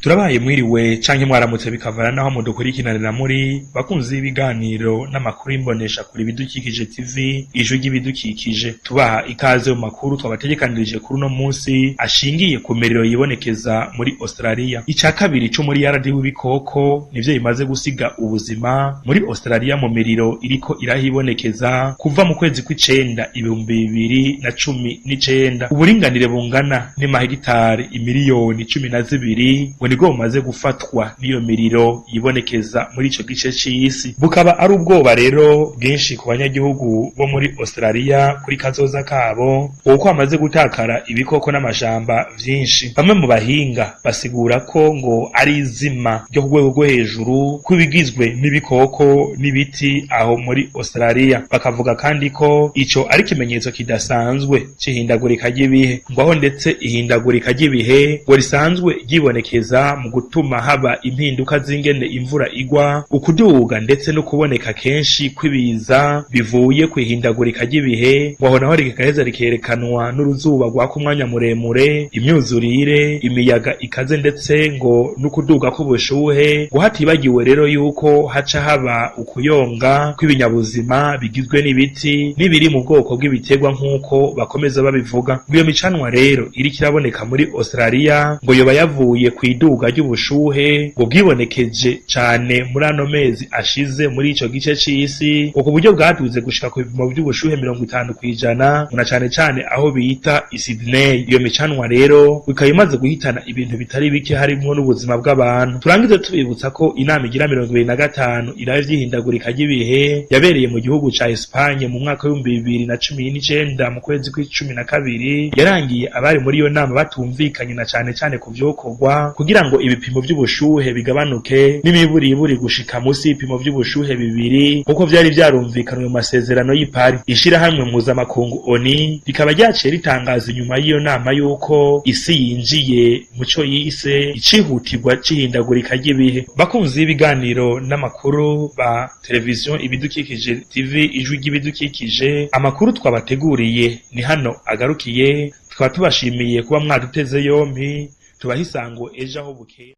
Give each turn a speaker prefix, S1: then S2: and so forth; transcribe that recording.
S1: Turabaye mwiriwe canke mwaramutse bikavana naho mudukurikiranira muri bakunzi b'ibiganiro n'amakuru imbonesha kuri bidukikije TV ijwi ry'ibidukikije. Tubaha ikaze mu makuru twabategekanirije kuri uno munsi ashingiye ku miriro yibonekeza muri Australia. Ica kabiri co muri yaradi w'ibikoko nivyo bimaze gusiga ubuzima muri Australia mu miriro iriko irahibonekeza kuva mu kwezi kw'icenda 2019. Uburinganire bungana n'amahegitari imiliyoni 12 nibwo bumaze gufatwa n'iyo miriro yibonekeza muri ico gice c'isi. Bukaba ari ubwoba rero bwinshi ku banyagihugu bo muri Australia kuri kazoza kabo uko amaze gutakara ibikoko n'amashamba vyinshi. Bamwe mu bahinga basigura ko ngo ari izima ryo ku rwego rwo hejuru kw'ibigizwe n'ibikoko n'ibiti aho muri Australia. Bakavuga kandi ko ico ari ikimenyetso kidasanzwe c'ihindagurika ry'ibihe, ngo aho ndetse ihindagurika ry'ibihe ngo risanzwe ryibonekeza mu gutuma haba impinduka z'ingene imvura igwa, ukuduga ndetse no kuboneka kenshi kw'ibiza bivuye kw'ihindagurika ry'ibihe, ngo aho naho rigaheza rikerekanwa n'uruzuba rwaka umwanya muremure, imyuzurire, imiyaga ikaze ndetse ngo n'ukuduga k'ubushuhe. Ngo hatibagiwe rero yuko haca haba ukuyonga kw'ibinyabuzima bigizwe n'ibiti n'ibiri mu bwoko bw'ibiterwa nk'uko bakomeza babivuga. Iyo micanwa rero iriko iraboneka muri Australia ngo yoba yavuye kw'iduga ry'ubushuhe ngo bwibonekeje cane muri ano mezi ashize muri ico gice c'isi, ku buryo bwaduze gushika ku bipimo by'ubushuhe 50% na cane cane aho bita i Sydney. Iyo micanwa rero ikaba imaze guhitana ibintu bitari bike harimwo n'ubuzima bw'abantu. Turangize tubibutsa ko inama igira 25 iraye vy'ihindagurika ry'ibihe yabereye mu gihugu ca Espagne mu mwaka wa 2019 mu kwezi kw'icumi yarangiye abari muri iyo nama batumvikanye na cane cane ku vyokorwa kugira ngo ibipimo vy'ubushuhe bigabanuke n'imiburiburi gushika musi y'ibipimo vy'ubushuhe 2 uko vyari vyarumvikanwe mu masezerano y'i Paris. Ishirahamwe mpuzamakungu ONU rikaba ryaciye ritangaza inyuma y'iyo nama yuko isi yinjiye muco yise icihutirwa c'ihindagurika ry'ibihe. Bakunzi b'ibiganiro n'amakuru ba televiziyo ibidukikije TV ijwi ry'ibidukikije, amakuru twabateguriye ni hano agarukiye. Tukaba tubashimiye kuba mwaduteze yompi. Tubaha isango ejo aho bukeye.